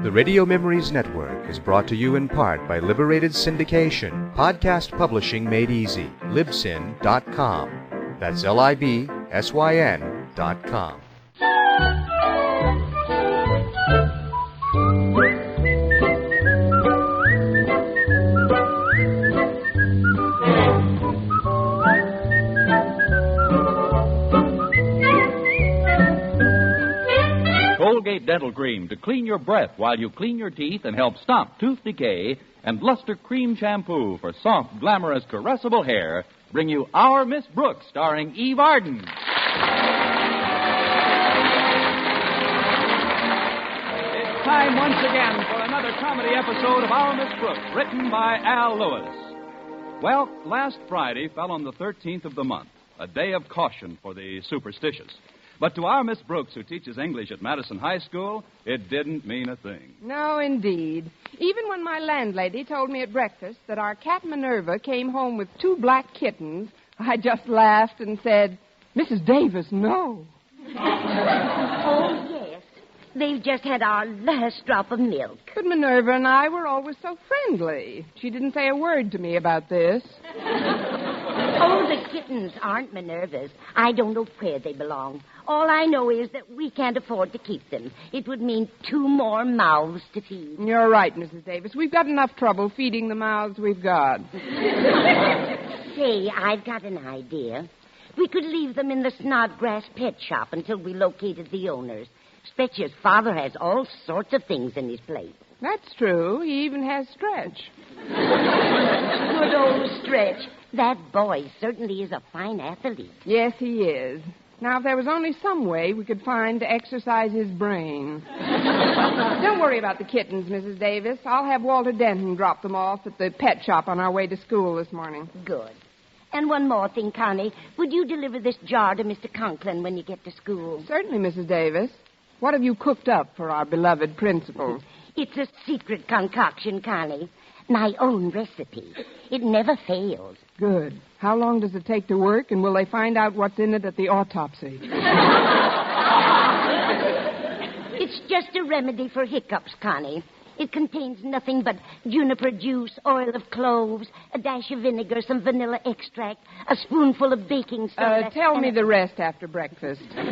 The Radio Memories Network is brought to you in part by Liberated Syndication, podcast publishing made easy, libsyn.com. That's libsyn.com. Colgate Dental Cream to clean your breath while you clean your teeth and help stop tooth decay, and Luster Cream Shampoo for soft, glamorous, caressable hair bring you Our Miss Brooks, starring Eve Arden. It's time once again for another comedy episode of Our Miss Brooks, written by Al Lewis. Well, last Friday fell on the 13th of the month, a day of caution for the superstitious. But to our Miss Brooks, who teaches English at Madison High School, it didn't mean a thing. No, indeed. Even when my landlady told me at breakfast that our cat Minerva came home with 2 black kittens, I just laughed and said, Mrs. Davis, no. Oh, yes. They've just had our last drop of milk. But Minerva and I were always so friendly. She didn't say a word to me about this. Oh, the kittens aren't Minerva's. I don't know where they belong. All I know is that we can't afford to keep them. It would mean 2 more mouths to feed. You're right, Mrs. Davis. We've got enough trouble feeding the mouths we've got. Say, I've got an idea. We could leave them in the Snodgrass pet shop until we located the owners. Stretch's father has all sorts of things in his plate. That's true. He even has Stretch. Good old Stretch. That boy certainly is a fine athlete. Yes, he is. Now, if there was only some way we could find to exercise his brain. Don't worry about the kittens, Mrs. Davis. I'll have Walter Denton drop them off at the pet shop on our way to school this morning. Good. And one more thing, Connie. Would you deliver this jar to Mr. Conklin when you get to school? Certainly, Mrs. Davis. What have you cooked up for our beloved principal? It's a secret concoction, Connie. My own recipe. It never fails. Good. How long does it take to work, and will they find out what's in it at the autopsy? It's just a remedy for hiccups, Connie. It contains nothing but juniper juice, oil of cloves, a dash of vinegar, some vanilla extract, a spoonful of baking soda. Tell me the rest after breakfast. Well,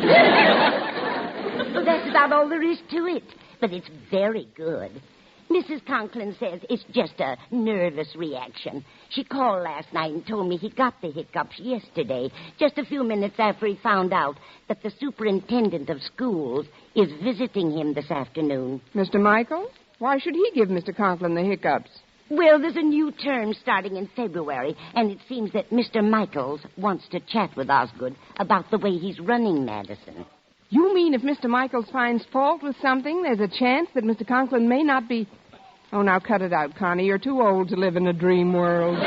that's about all there is to it. But it's very good. Mrs. Conklin says it's just a nervous reaction. She called last night and told me he got the hiccups yesterday, just a few minutes after he found out that the superintendent of schools is visiting him this afternoon. Mr. Michael? Why should he give Mr. Conklin the hiccups? Well, there's a new term starting in February, and it seems that Mr. Michaels wants to chat with Osgood about the way he's running Madison. You mean if Mr. Michaels finds fault with something, there's a chance that Mr. Conklin may not be... Oh, now cut it out, Connie. You're too old to live in a dream world.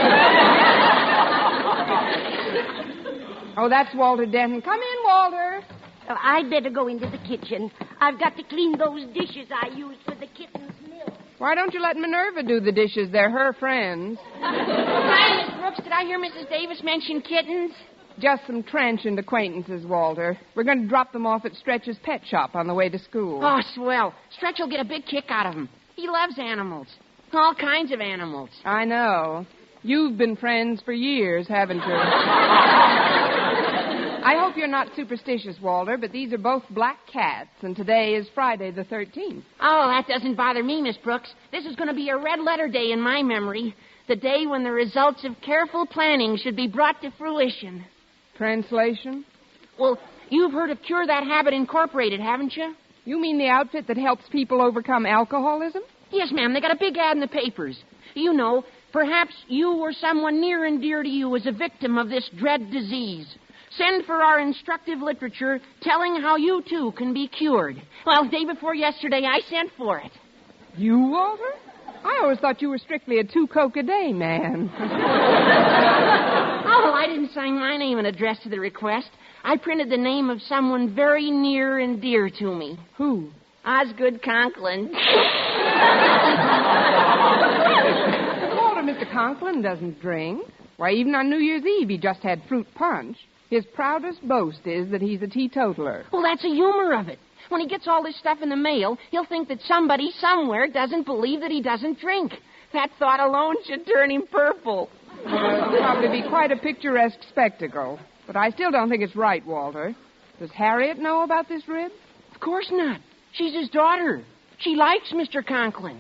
Oh, that's Walter Denton. Come in, Walter. Oh, I'd better go into the kitchen. I've got to clean those dishes I used for the kitten's milk. Why don't you let Minerva do the dishes? They're her friends. Hi, Miss Brooks. Did I hear Mrs. Davis mention kittens? Just some transient acquaintances, Walter. We're going to drop them off at Stretch's pet shop on the way to school. Oh, swell. Stretch will get a big kick out of them. He loves animals. All kinds of animals. I know. You've been friends for years, haven't you? I hope you're not superstitious, Walter, but these are both black cats, and today is Friday the 13th. Oh, that doesn't bother me, Miss Brooks. This is going to be a red-letter day in my memory. The day when the results of careful planning should be brought to fruition. Translation? Well, you've heard of Cure That Habit Incorporated, haven't you? You mean the outfit that helps people overcome alcoholism? Yes, ma'am. They got a big ad in the papers. You know, perhaps you or someone near and dear to you is a victim of this dread disease. Send for our instructive literature telling how you, too, can be cured. Well, day before yesterday, I sent for it. You, Walter? I always thought you were strictly a 2-Coke-a-day man. Oh, well, I didn't sign my name and address to the request. I printed the name of someone very near and dear to me. Who? Osgood Conklin. Walter, Mr. Conklin doesn't drink. Why, even on New Year's Eve, he just had fruit punch. His proudest boast is that he's a teetotaler. Well, that's the humor of it. When he gets all this stuff in the mail, he'll think that somebody somewhere doesn't believe that he doesn't drink. That thought alone should turn him purple. It'll probably be quite a picturesque spectacle. But I still don't think it's right, Walter. Does Harriet know about this rib? Of course not. She's his daughter. She likes Mr. Conklin.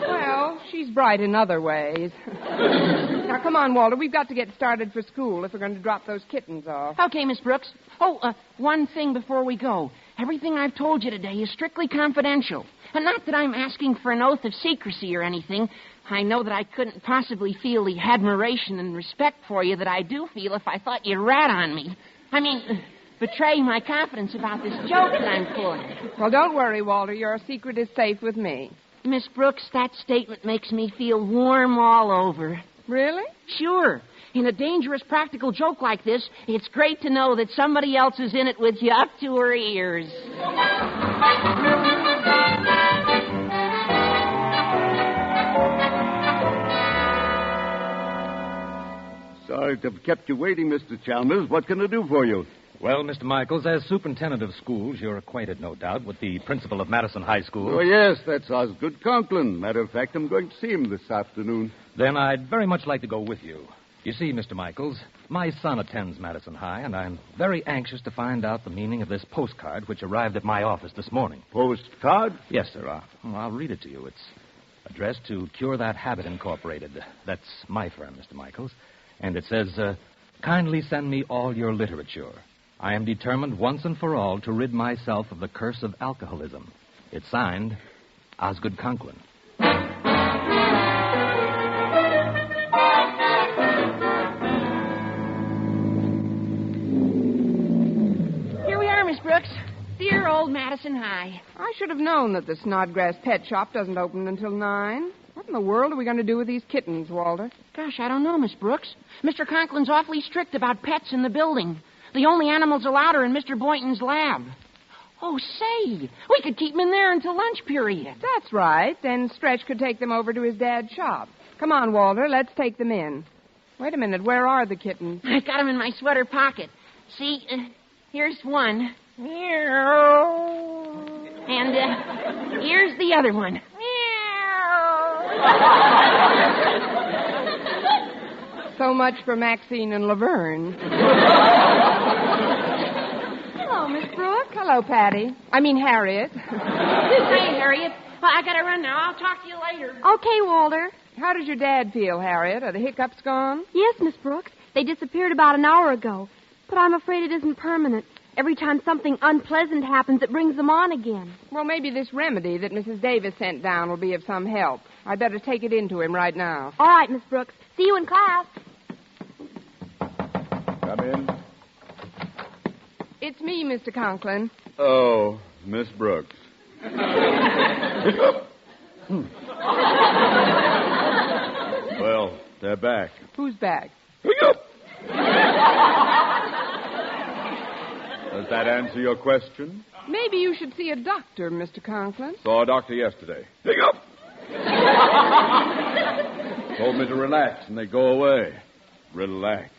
Well, she's bright in other ways. Now, come on, Walter. We've got to get started for school if we're going to drop those kittens off. Okay, Miss Brooks. Oh, one thing before we go. Everything I've told you today is strictly confidential. And not that I'm asking for an oath of secrecy or anything. I know that I couldn't possibly feel the admiration and respect for you that I do feel if I thought you'd rat on me. I mean, betray my confidence about this joke that I'm pulling. Well, don't worry, Walter. Your secret is safe with me. Miss Brooks, that statement makes me feel warm all over. Really? Sure. In a dangerous practical joke like this, it's great to know that somebody else is in it with you up to her ears. Sorry to have kept you waiting, Mr. Chalmers. What can I do for you? Well, Mr. Michaels, as superintendent of schools, you're acquainted, no doubt, with the principal of Madison High School. Oh, yes, that's Osgood Conklin. Matter of fact, I'm going to see him this afternoon. Then I'd very much like to go with you. You see, Mr. Michaels, my son attends Madison High, and I'm very anxious to find out the meaning of this postcard which arrived at my office this morning. Postcard? Yes, sir. I'll read it to you. It's addressed to Cure That Habit Incorporated. That's my firm, Mr. Michaels. And it says, kindly send me all your literature. I am determined once and for all to rid myself of the curse of alcoholism. It's signed, Osgood Conklin. Here we are, Miss Brooks. Dear old Madison High. I should have known that the Snodgrass Pet Shop doesn't open until 9. What in the world are we going to do with these kittens, Walter? Gosh, I don't know, Miss Brooks. Mr. Conklin's awfully strict about pets in the building. The only animals allowed are in Mr. Boynton's lab. Oh, say, we could keep them in there until lunch period. That's right. Then Stretch could take them over to his dad's shop. Come on, Walter. Let's take them in. Wait a minute. Where are the kittens? I got them in my sweater pocket. See, here's one. And here's the other one. So much for Maxine and Laverne. Hello, Miss Brooks. Hello, Patty. I mean, Harriet. Hey, Harriet. Well, I gotta run now. I'll talk to you later. Okay, Walter. How does your dad feel, Harriet? Are the hiccups gone? Yes, Miss Brooks. They disappeared about an hour ago. But I'm afraid it isn't permanent. Every time something unpleasant happens, it brings them on again. Well, maybe this remedy that Mrs. Davis sent down will be of some help. I'd better take it into him right now. All right, Miss Brooks. See you in class. Come in. It's me, Mr. Conklin. Oh, Miss Brooks. Well, they're back. Who's back? Does that answer your question? Maybe you should see a doctor, Mr. Conklin. Saw a doctor yesterday. Told me to relax, and they go away. Relax.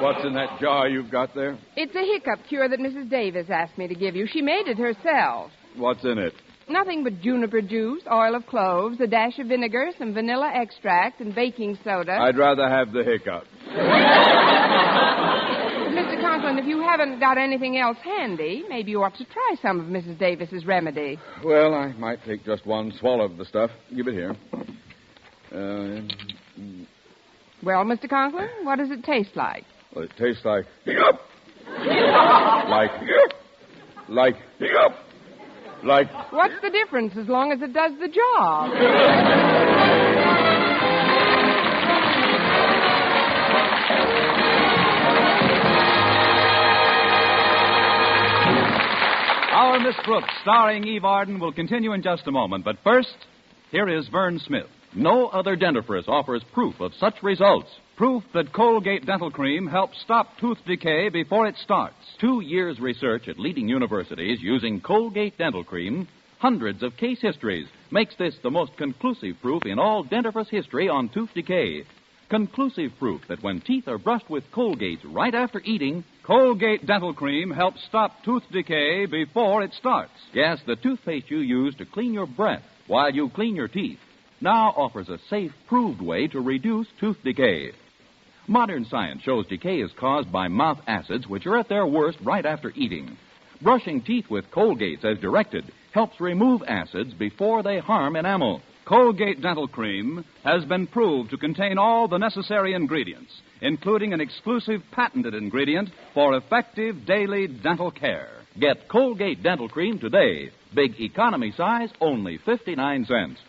What's in that jar you've got there? It's a hiccup cure that Mrs. Davis asked me to give you. She made it herself. What's in it? Nothing but juniper juice, oil of cloves, a dash of vinegar, some vanilla extract, and baking soda. I'd rather have the hiccup. Mr. Conklin, if you haven't got anything else handy, maybe you ought to try some of Mrs. Davis's remedy. Well, I might take just one swallow of the stuff. Give it here. Well, Mr. Conklin, what does it taste like? Well, it tastes like... Like... What's the difference as long as it does the job? Our Miss Brooks, starring Eve Arden, will continue in just a moment. But first, here is Vern Smith. No other dentifrice offers proof of such results. Proof that Colgate Dental Cream helps stop tooth decay before it starts. 2 years' research at leading universities using Colgate Dental Cream, hundreds of case histories, makes this the most conclusive proof in all dentifrice history on tooth decay. Conclusive proof that when teeth are brushed with Colgate right after eating, Colgate Dental Cream helps stop tooth decay before it starts. Yes, the toothpaste you use to clean your breath while you clean your teeth now offers a safe, proved way to reduce tooth decay. Modern science shows decay is caused by mouth acids, which are at their worst right after eating. Brushing teeth with Colgate as directed helps remove acids before they harm enamel. Colgate Dental Cream has been proved to contain all the necessary ingredients, including an exclusive patented ingredient for effective daily dental care. Get Colgate Dental Cream today. Big economy size, only 59 cents.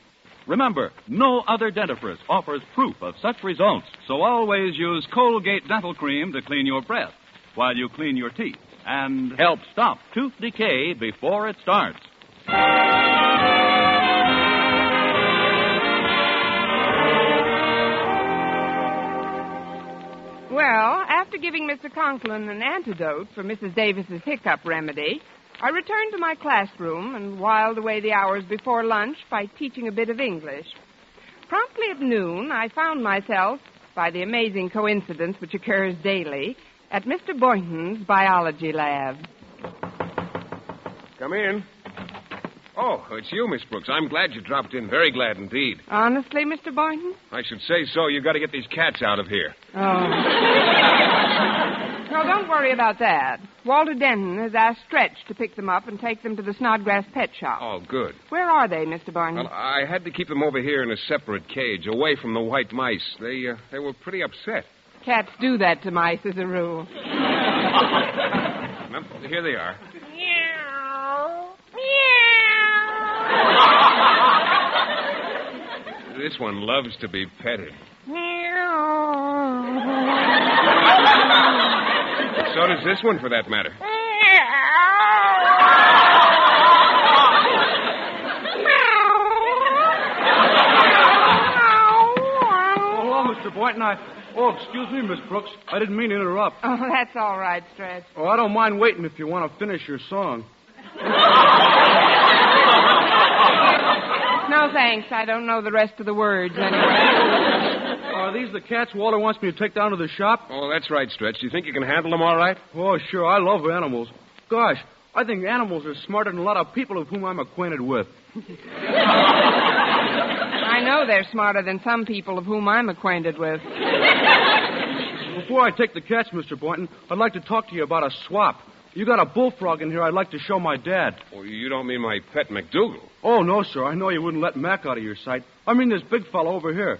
Remember, no other dentifrice offers proof of such results, so always use Colgate Dental Cream to clean your breath while you clean your teeth and help stop tooth decay before it starts. Well, after giving Mr. Conklin an antidote for Mrs. Davis's hiccup remedy, I returned to my classroom and whiled away the hours before lunch by teaching a bit of English. Promptly at noon, I found myself, by the amazing coincidence which occurs daily, at Mr. Boynton's biology lab. Come in. Oh, it's you, Miss Brooks. I'm glad you dropped in. Very glad indeed. Honestly, Mr. Boynton? I should say so. You've got to get these cats out of here. Oh. No, don't worry about that. Walter Denton has asked Stretch to pick them up and take them to the Snodgrass Pet Shop. Oh, good. Where are they, Mr. Boynton? Well, I had to keep them over here in a separate cage, away from the white mice. They were pretty upset. Cats do that to mice as a rule. Well, here they are. This one loves to be petted. So does this one, for that matter. Hello, Mr. Boynton. Excuse me, Miss Brooks. I didn't mean to interrupt. Oh, that's all right, Stretch. Oh, I don't mind waiting if you want to finish your song. No, thanks. I don't know the rest of the words anyway. Are these the cats Walter wants me to take down to the shop? Oh, that's right, Stretch. Do you think you can handle them all right? Oh, sure. I love animals. Gosh, I think animals are smarter than a lot of people of whom I'm acquainted with. I know they're smarter than some people of whom I'm acquainted with. Before I take the cats, Mr. Boynton, I'd like to talk to you about a swap. You got a bullfrog in here I'd like to show my dad. Oh, you don't mean my pet McDougal? Oh, no, sir. I know you wouldn't let Mac out of your sight. I mean this big fellow over here.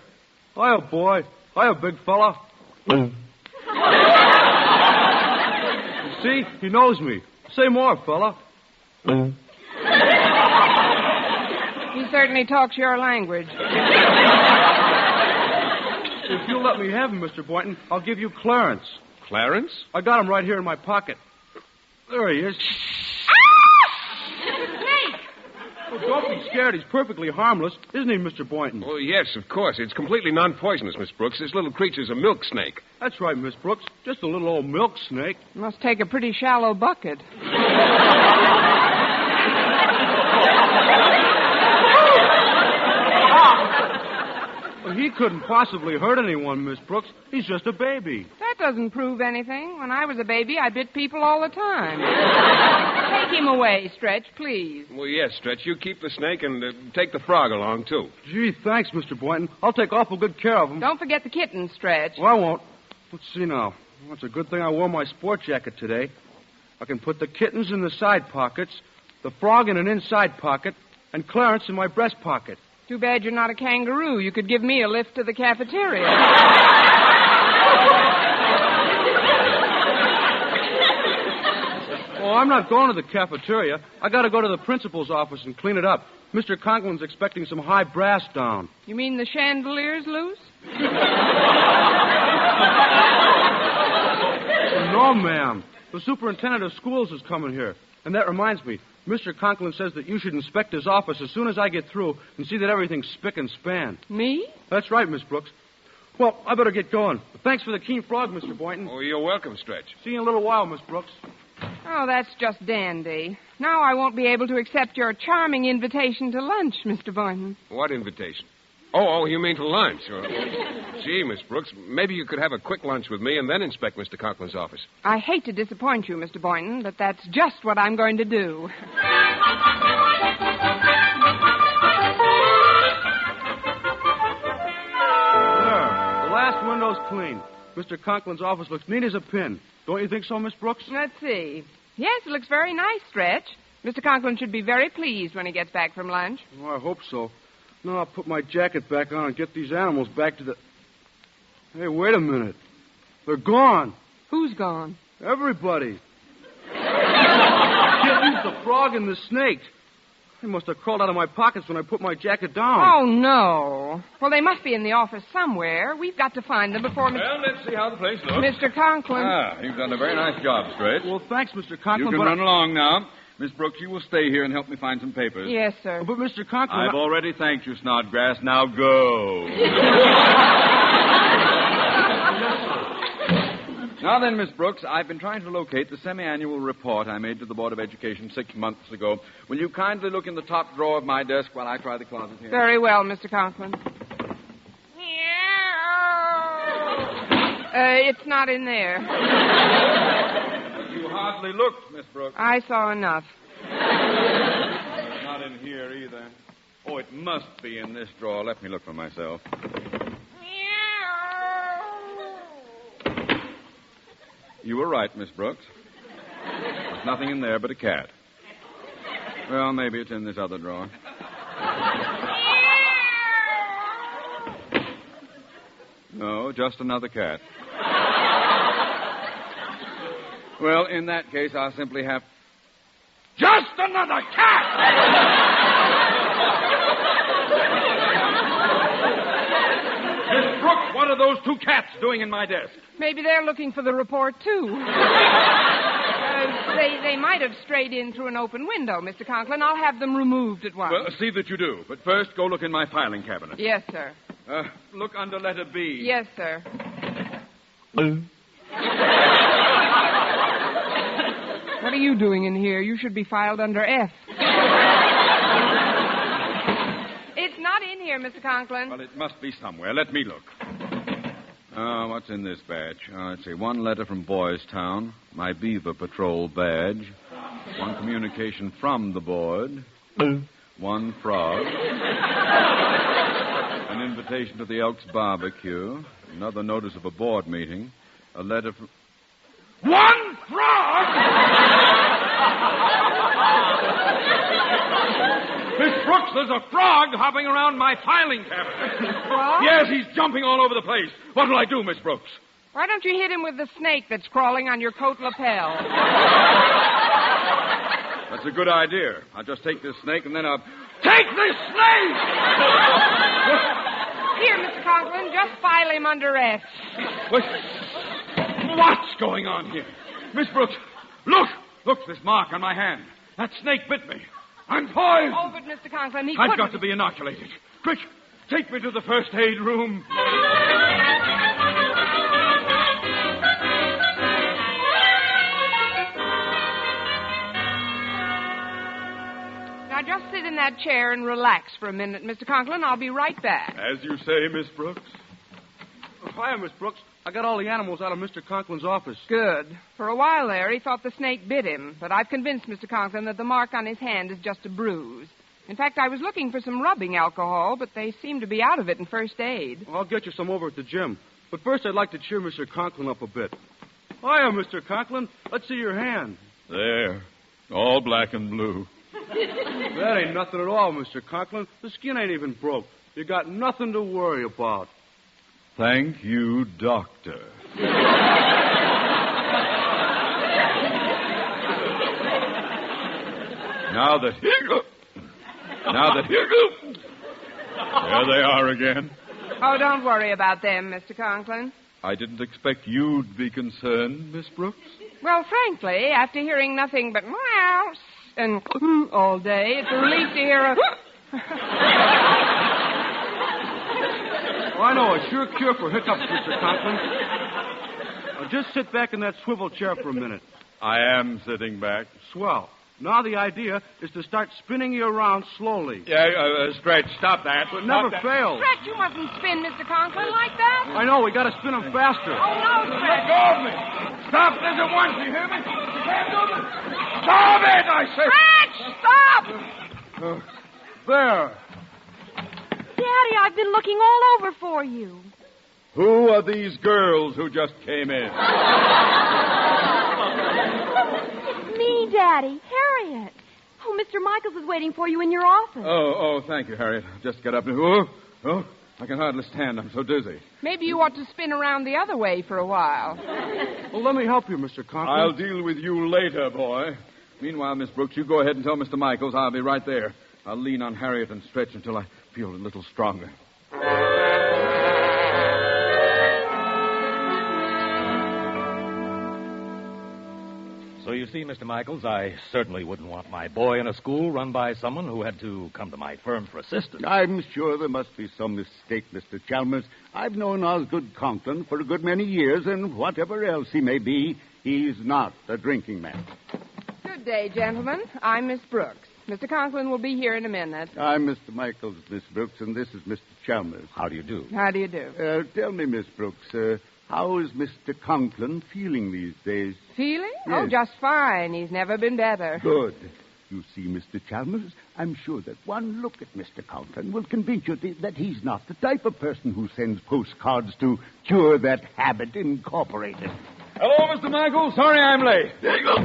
Hiya, boy. Hiya, big fella. See? He knows me. Say more, fella. He certainly talks your language. If you'll let me have him, Mr. Boynton, I'll give you Clarence. Clarence? I got him right here in my pocket. There he is. Snake! Oh, don't be scared. He's perfectly harmless. Isn't he, Mr. Boynton? Oh, yes, of course. It's completely non-poisonous, Miss Brooks. This little creature's a milk snake. That's right, Miss Brooks. Just a little old milk snake. Must take a pretty shallow bucket. Well, he couldn't possibly hurt anyone, Miss Brooks. He's just a baby. That doesn't prove anything. When I was a baby, I bit people all the time. Take him away, Stretch, please. Well, yes, Stretch. You keep the snake and take the frog along, too. Gee, thanks, Mr. Boynton. I'll take awful good care of him. Don't forget the kitten, Stretch. Well, I won't. Let's see now. Well, it's a good thing I wore my sport jacket today. I can put the kittens in the side pockets, the frog in an inside pocket, and Clarence in my breast pocket. Too bad you're not a kangaroo. You could give me a lift to the cafeteria. Oh, I'm not going to the cafeteria. I got to go to the principal's office and clean it up. Mr. Conklin's expecting some high brass down. You mean the chandelier's loose? No, ma'am. The superintendent of schools is coming here. And that reminds me, Mr. Conklin says that you should inspect his office as soon as I get through and see that everything's spick and span. Me? That's right, Miss Brooks. Well, I better get going. Thanks for the keen frog, Mr. Boynton. Oh, you're welcome, Stretch. See you in a little while, Miss Brooks. Oh, that's just dandy. Now I won't be able to accept your charming invitation to lunch, Mr. Boynton. What invitation? Oh, you mean to lunch? Gee, Miss Brooks, maybe you could have a quick lunch with me and then inspect Mr. Conklin's office. I hate to disappoint you, Mr. Boynton, but that's just what I'm going to do. There. The last window's clean. Mr. Conklin's office looks neat as a pin. Don't you think so, Miss Brooks? Let's see. Yes, it looks very nice, Stretch. Mr. Conklin should be very pleased when he gets back from lunch. Oh, I hope so. Now I'll put my jacket back on and get these animals back to the... Hey, wait a minute. They're gone. Who's gone? Everybody. The kittens, the frog, and the snake. They must have crawled out of my pockets when I put my jacket down. Oh, no. Well, they must be in the office somewhere. We've got to find them before... Well, let's see how the place looks. Mr. Conklin. You've done a very nice job, Stretch. Well, thanks, Mr. Conklin. You can run along now. Miss Brooks, you will stay here and help me find some papers. Yes, sir. But, Mr. Conklin... I've already thanked you, Snodgrass. Now go. Now then, Miss Brooks, I've been trying to locate the semi-annual report I made to the Board of Education 6 months ago. Will you kindly look in the top drawer of my desk while I try the closet here? Very well, Mr. Conklin. It's not in there. You hardly looked, Miss Brooks. I saw enough. Not in here either. Oh, it must be in this drawer. Let me look for myself. You were right, Miss Brooks. There's nothing in there but a cat. Well, maybe it's in this other drawer. No, just another cat. Well, in that case, I'll simply have... Just another cat! Miss Brooks, what are those two cats doing in my desk? Maybe they're looking for the report, too. They might have strayed in through an open window, Mr. Conklin. I'll have them removed at once. Well, see that you do. But first, go look in my filing cabinet. Yes, sir. Look under letter B. Yes, sir. What are you doing in here? You should be filed under F. It's not in here, Mr. Conklin. Well, it must be somewhere. Let me look. What's in this batch? Let's see. One letter from Boys Town, my Beaver Patrol badge, one communication from the board, one frog, an invitation to the Elks barbecue, another notice of a board meeting, a letter from... One frog! Miss Brooks, there's a frog hopping around my filing cabinet. Frog? Yes, he's jumping all over the place. What will I do, Miss Brooks? Why don't you hit him with the snake that's crawling on your coat lapel? That's a good idea. I'll just take this snake and then I'll... Take this snake! Here, Mr. Conklin, just file him under F. What's going on here? Miss Brooks, look! Look, this mark on my hand. That snake bit me. I'm poisoned. Oh, but Mr. Conklin, I've got to be inoculated. Quick, take me to the first aid room. Now, just sit in that chair and relax for a minute, Mr. Conklin. I'll be right back. As you say, Miss Brooks. Hiya, Miss Brooks. I got all the animals out of Mr. Conklin's office. Good. For a while there, he thought the snake bit him, but I've convinced Mr. Conklin that the mark on his hand is just a bruise. In fact, I was looking for some rubbing alcohol, but they seem to be out of it in first aid. Well, I'll get you some over at the gym. But first, I'd like to cheer Mr. Conklin up a bit. Hiya, Mr. Conklin. Let's see your hand. There. All black and blue. That ain't nothing at all, Mr. Conklin. The skin ain't even broke. You got nothing to worry about. Thank you, Doctor. Now that... There they are again. Oh, don't worry about them, Mr. Conklin. I didn't expect you'd be concerned, Miss Brooks. Well, frankly, after hearing nothing but meows and all day, it's a relief to hear a... Oh, I know, a sure cure for hiccups, Mr. Conklin. Now, just sit back in that swivel chair for a minute. I am sitting back. Swell. Now the idea is to start spinning you around slowly. Yeah, Stretch, stop that. But never fails. Stretch, you mustn't spin Mr. Conklin like that. I know, we got to spin him faster. Oh, no, Let Stretch. go of me. Stop this at once, you hear me? You can't do this. Stop it, I say. Stretch, stop! There. Daddy, I've been looking all over for you. Who are these girls who just came in? It's me, Daddy, Harriet. Oh, Mr. Michaels is waiting for you in your office. Oh, thank you, Harriet. Just get up and... Oh, I can hardly stand. I'm so dizzy. Maybe you ought to spin around the other way for a while. Well, let me help you, Mr. Conklin. I'll deal with you later, boy. Meanwhile, Miss Brooks, you go ahead and tell Mr. Michaels I'll be right there. I'll lean on Harriet and stretch until I feel a little stronger. So you see, Mr. Michaels, I certainly wouldn't want my boy in a school run by someone who had to come to my firm for assistance. I'm sure there must be some mistake, Mr. Chalmers. I've known Osgood Conklin for a good many years, and whatever else he may be, he's not a drinking man. Good day, gentlemen. I'm Miss Brooks. Mr. Conklin will be here in a minute. I'm Mr. Michaels, Miss Brooks, and this is Mr. Chalmers. How do you do? How do you do? Tell me, Miss Brooks, how is Mr. Conklin feeling these days? Feeling? Yes. Oh, just fine. He's never been better. Good. You see, Mr. Chalmers, I'm sure that one look at Mr. Conklin will convince you that he's not the type of person who sends postcards to Cure That Habit Incorporated. Hello, Mr. Michaels. Sorry I'm late. There you go.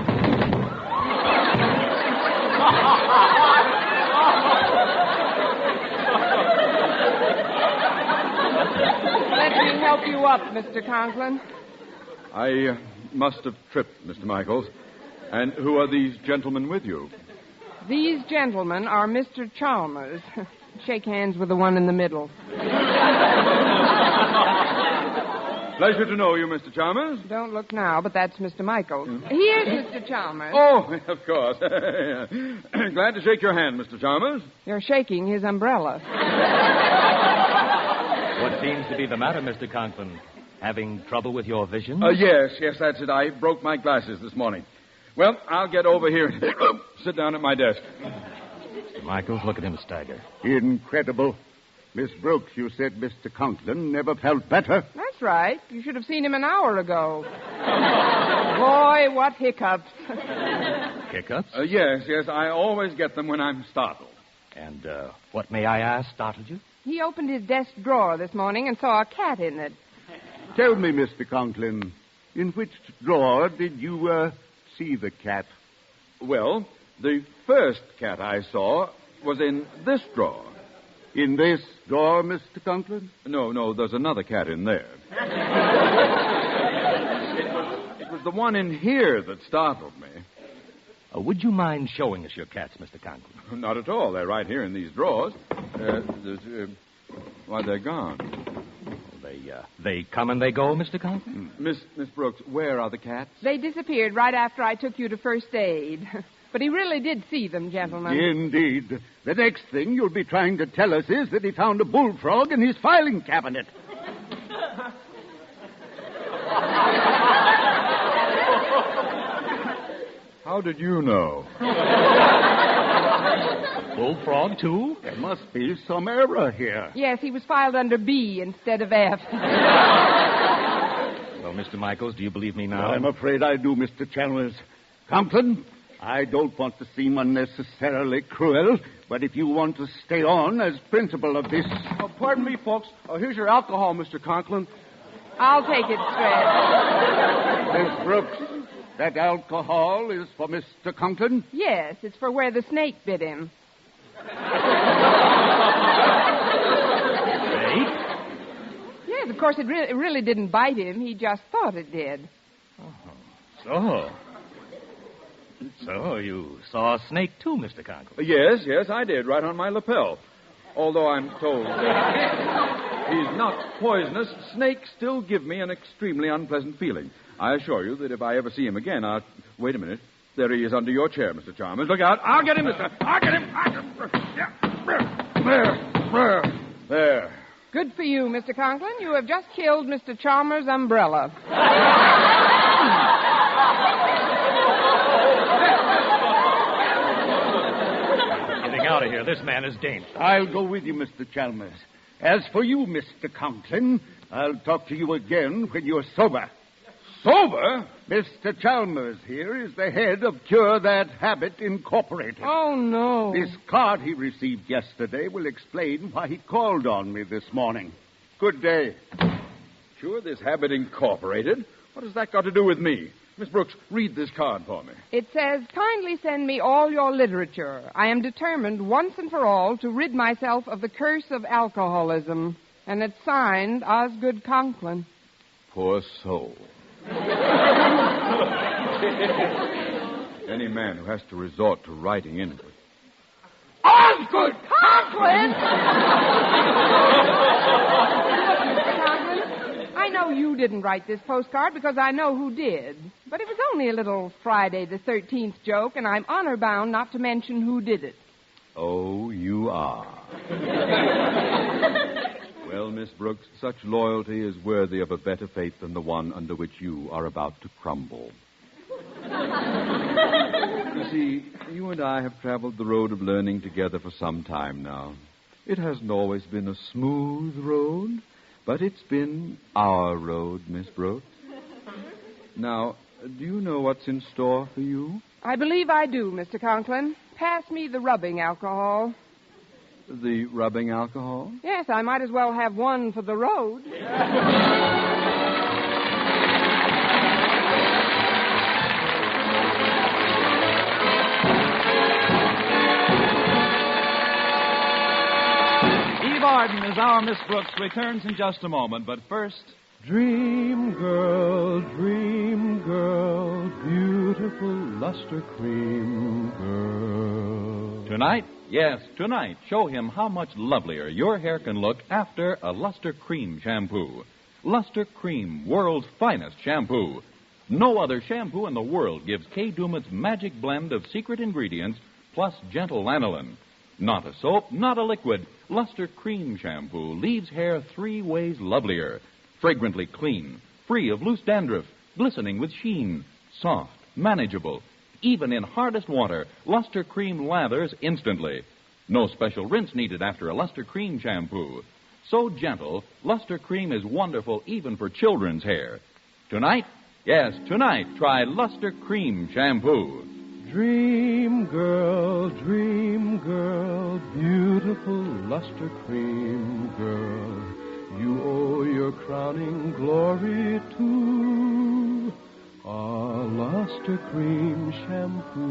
Let me help you up, Mr. Conklin. I must have tripped, Mr. Michaels. And who are these gentlemen with you? These gentlemen are Mr. Chalmers. Shake hands with the one in the middle. Pleasure to know you, Mr. Chalmers. Don't look now, but that's Mr. Michaels. Here's Mr. Chalmers. Oh, of course. Glad to shake your hand, Mr. Chalmers. You're shaking his umbrella. What seems to be the matter, Mr. Conklin? Having trouble with your vision? Yes, that's it. I broke my glasses this morning. Well, I'll get over here and sit down at my desk. Mr. Michaels, look at him stagger. Incredible. Miss Brooks, you said Mr. Conklin never felt better. That's right. You should have seen him an hour ago. Boy, what hiccups. Hiccups? Yes. I always get them when I'm startled. And what, may I ask, startled you? He opened his desk drawer this morning and saw a cat in it. Tell me, Mr. Conklin, in which drawer did you see the cat? Well, the first cat I saw was in this drawer. In this drawer, Mr. Conklin? No, there's another cat in there. It was the one in here that startled me. Would you mind showing us your cats, Mr. Conklin? Not at all. They're right here in these drawers. Why, they're gone. They come and they go, Mr. Conklin? Miss Brooks, where are the cats? They disappeared right after I took you to first aid. But he really did see them, gentlemen. Indeed. The next thing you'll be trying to tell us is that he found a bullfrog in his filing cabinet. How did you know? Bullfrog, too? There must be some error here. Yes, he was filed under B instead of F. Well, Mr. Michaels, do you believe me now? I'm afraid I do, Mr. Chalmers. Conklin, I don't want to seem unnecessarily cruel, but if you want to stay on as principal of this... Oh, pardon me, folks. Here's your alcohol, Mr. Conklin. I'll take it, Stretch. Miss Brooks, that alcohol is for Mr. Conklin? Yes, it's for where the snake bit him. Snake? Yes, of course, it really didn't bite him. He just thought it did. So you saw a snake, too, Mr. Conklin? Yes, I did, right on my lapel. Although I'm told that he's not poisonous, snakes still give me an extremely unpleasant feeling. I assure you that if I ever see him again, I'll... Wait a minute. There he is under your chair, Mr. Chalmers. Look out. I'll get him, I'll get him. There. Good for you, Mr. Conklin. You have just killed Mr. Chalmers' umbrella. out of here. This man is dangerous. I'll go with you, Mr. Chalmers. As for you, Mr. Conklin, I'll talk to you again when you're sober. Sober? Mr. Chalmers here is the head of Cure That Habit Incorporated. Oh, no. This card he received yesterday will explain why he called on me this morning. Good day. Cure This Habit Incorporated? What has that got to do with me? Miss Brooks, read this card for me. It says, kindly send me all your literature. I am determined once and for all to rid myself of the curse of alcoholism. And it's signed Osgood Conklin. Poor soul. Any man who has to resort to writing in it. Osgood Conklin! I know you didn't write this postcard because I know who did. But it was only a little Friday the 13th joke, and I'm honor bound not to mention who did it. Oh, you are. Well, Miss Brooks, such loyalty is worthy of a better fate than the one under which you are about to crumble. You see, you and I have traveled the road of learning together for some time now. It hasn't always been a smooth road, but it's been our road, Miss Brooks. Now, do you know what's in store for you? I believe I do, Mr. Conklin. Pass me the rubbing alcohol. The rubbing alcohol? Yes, I might as well have one for the road. Eve Arden as our Miss Brooks returns in just a moment, but first... Dream girl, beautiful luster cream girl. Tonight, yes, tonight, show him how much lovelier your hair can look after a Luster Cream shampoo. Luster Cream, world's finest shampoo. No other shampoo in the world gives Kay Daumit's magic blend of secret ingredients plus gentle lanolin. Not a soap, not a liquid. Luster Cream shampoo leaves hair 3 ways lovelier. Fragrantly clean, free of loose dandruff, glistening with sheen, soft, manageable. Even in hardest water, Luster Cream lathers instantly. No special rinse needed after a Luster Cream shampoo. So gentle, Luster Cream is wonderful even for children's hair. Tonight, yes, tonight, try Luster Cream shampoo. Dream girl, beautiful luster cream girl. You owe your crowning glory to a luster cream shampoo.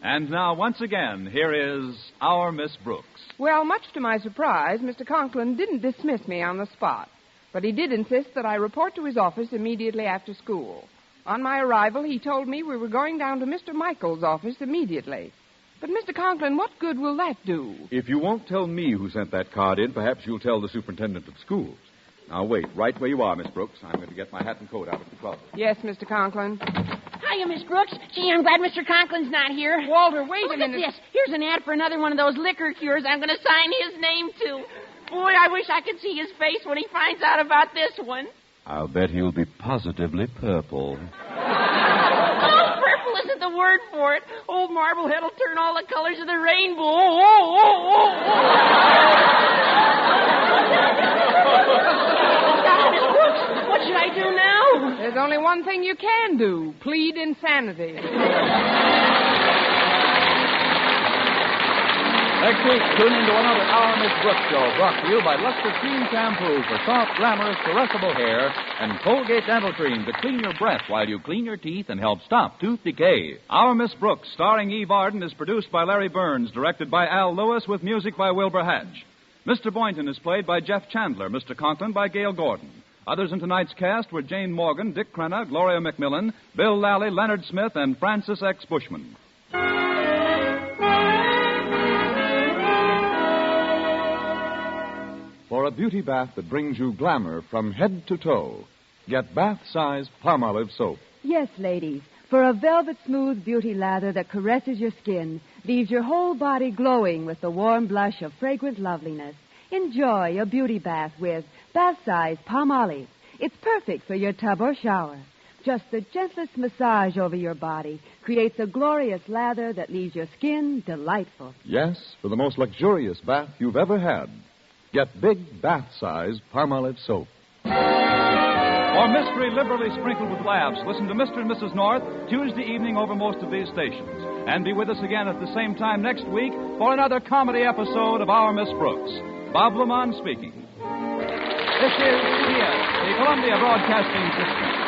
And now, once again, here is our Miss Brooks. Well, much to my surprise, Mr. Conklin didn't dismiss me on the spot. But he did insist that I report to his office immediately after school. On my arrival, he told me we were going down to Mr. Michael's office immediately. But, Mr. Conklin, what good will that do? If you won't tell me who sent that card in, perhaps you'll tell the superintendent of schools. Now, wait, right where you are, Miss Brooks. I'm going to get my hat and coat out of the closet. Yes, Mr. Conklin. Hiya, Miss Brooks. Gee, I'm glad Mr. Conklin's not here. Walter, wait Look a minute. Look at this. Here's an ad for another one of those liquor cures I'm going to sign his name to. Boy, I wish I could see his face when he finds out about this one. I'll bet he'll be positively purple. Oh, purple isn't the word for it. Old Marblehead will turn all the colors of the rainbow. Oh. Miss Brooks, what should I do now? There's only one thing you can do. Plead insanity. Next week, tune into another Our Miss Brooks show brought to you by Luster Cream Shampoo for soft, glamorous, caressable hair and Colgate Dental Cream to clean your breath while you clean your teeth and help stop tooth decay. Our Miss Brooks, starring Eve Arden, is produced by Larry Burns, directed by Al Lewis, with music by Wilbur Hatch. Mr. Boynton is played by Jeff Chandler, Mr. Conklin by Gail Gordon. Others in tonight's cast were Jane Morgan, Dick Crenna, Gloria McMillan, Bill Lally, Leonard Smith, and Francis X. Bushman. For a beauty bath that brings you glamour from head to toe, get bath-size Palmolive soap. Yes, ladies, for a velvet-smooth beauty lather that caresses your skin, leaves your whole body glowing with the warm blush of fragrant loveliness. Enjoy a beauty bath with bath-size Palmolive. It's perfect for your tub or shower. Just the gentlest massage over your body creates a glorious lather that leaves your skin delightful. Yes, for the most luxurious bath you've ever had. Get big bath-size Palmolive soap. For mystery liberally sprinkled with laughs, listen to Mr. and Mrs. North Tuesday evening over most of these stations. And be with us again at the same time next week for another comedy episode of Our Miss Brooks. Bob Lamont speaking. This is CBS, the Columbia Broadcasting System.